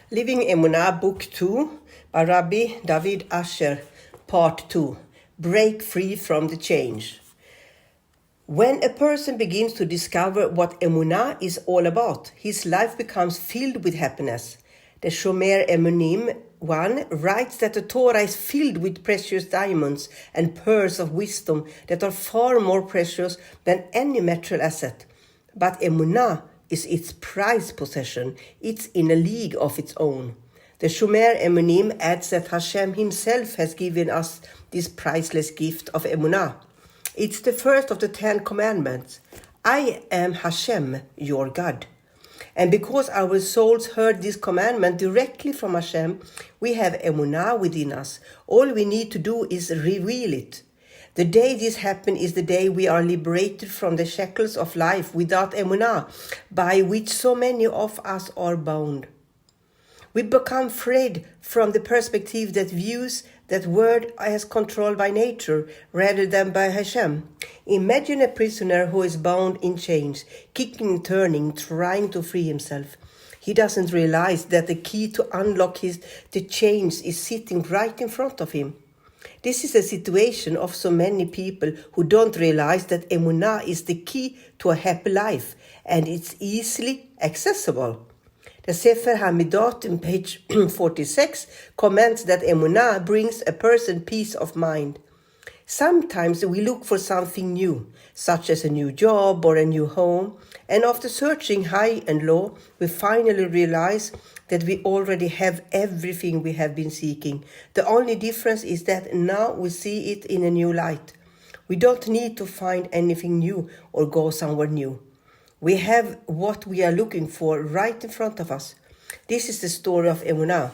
LivingEmunah, Book 2, by Rabbi David Asher, Part 2, Break Free from the Change. When a person begins to discover what Emunah is all about, his life becomes filled with happiness. The Maale Adomim 1 writes that the Torah is filled with precious diamonds and pearls of wisdom that are far more precious than any material asset. But Emunah is its prized possession. It's in a league of its own. The Maale Adomim adds that Hashem himself has given us this priceless gift of Emunah. It's the first of the 10 commandments. I am Hashem, your God. And because our souls heard this commandment directly from Hashem, we have Emunah within us. All we need to do is reveal it. The day this happens is the day we are liberated from the shackles of life without Emunah, by which so many of us are bound. We become freed from the perspective that views that word as controlled by nature rather than by Hashem. Imagine a prisoner who is bound in chains, kicking and turning, trying to free himself. He doesn't realize that the key to unlock the chains is sitting right in front of him. This is a situation of so many people who don't realize that Emunah is the key to a happy life, and it's easily accessible. The Sefer Hamidot in page 46 comments that Emunah brings a person peace of mind. Sometimes we look for something new, such as a new job or a new home, and after searching high and low, we finally realize that we already have everything we have been seeking. The only difference is that now we see it in a new light. We don't need to find anything new or go somewhere new. We have what we are looking for right in front of us. This is the story of Emunah.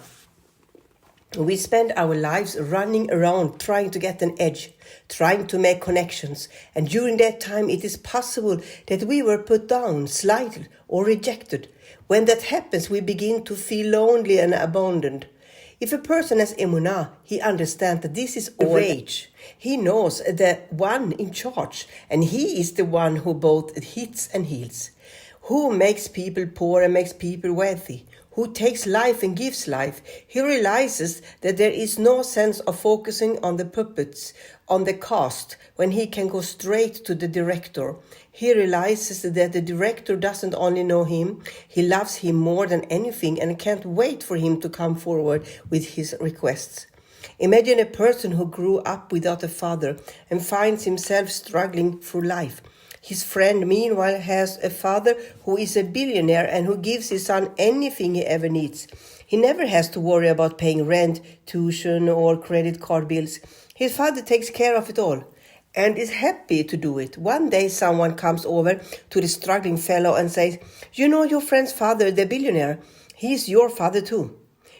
We spend our lives running around trying to get an edge, trying to make connections, and during that time it is possible that we were put down, slighted, or rejected. When that happens, we begin to feel lonely and abandoned. If a person has Emunah, he understands that this is all rage. He knows the one in charge, and he is the one who both hits and heals, who makes people poor and makes people wealthy, who takes life and gives life. He realizes that there is no sense of focusing on the puppets, on the cast, when he can go straight to the director. He realizes that the director doesn't only know him, he loves him more than anything and can't wait for him to come forward with his requests. Imagine a person who grew up without a father and finds himself struggling through life. His friend, meanwhile, has a father who is a billionaire and who gives his son anything he ever needs. He never has to worry about paying rent, tuition, or credit card bills. His father takes care of it all and is happy to do it. One day someone comes over to the struggling fellow and says, "You know your friend's father, the billionaire. He is your father too.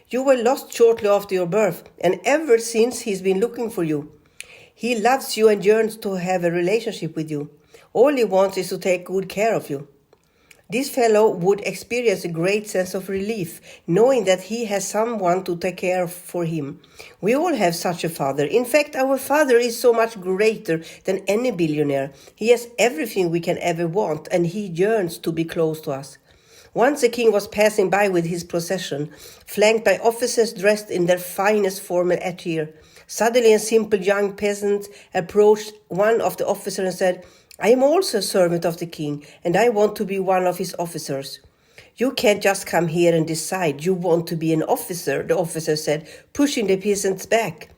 You were lost shortly after your birth, and ever since he's been looking for you. He loves you and yearns to have a relationship with you. All he wants is to take good care of you." This fellow would experience a great sense of relief, knowing that he has someone to take care for him. We all have such a father. In fact, our father is so much greater than any billionaire. He has everything we can ever want, and he yearns to be close to us. Once a king was passing by with his procession, flanked by officers dressed in their finest formal attire. Suddenly a simple young peasant approached one of the officers and said, "I am also a servant of the king, and I want to be one of his officers." "You can't just come here and decide you want to be an officer," the officer said, pushing the peasant back.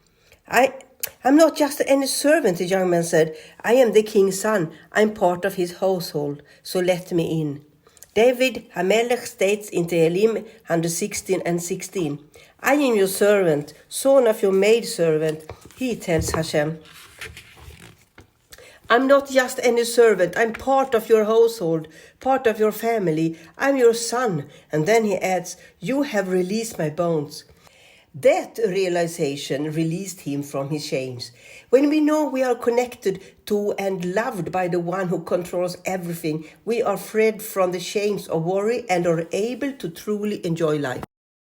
I'm not just any servant," the young man said. "I am the king's son. I'm part of his household, so let me in." David HaMelech states in Tehillim 116 and 16, "I am your servant, son of your maidservant," he tells Hashem. "I'm not just any servant, I'm part of your household, part of your family, I'm your son." And then he adds, "You have released my bones." That realization released him from his chains. When we know we are connected to and loved by the one who controls everything, we are freed from the chains of worry and are able to truly enjoy life.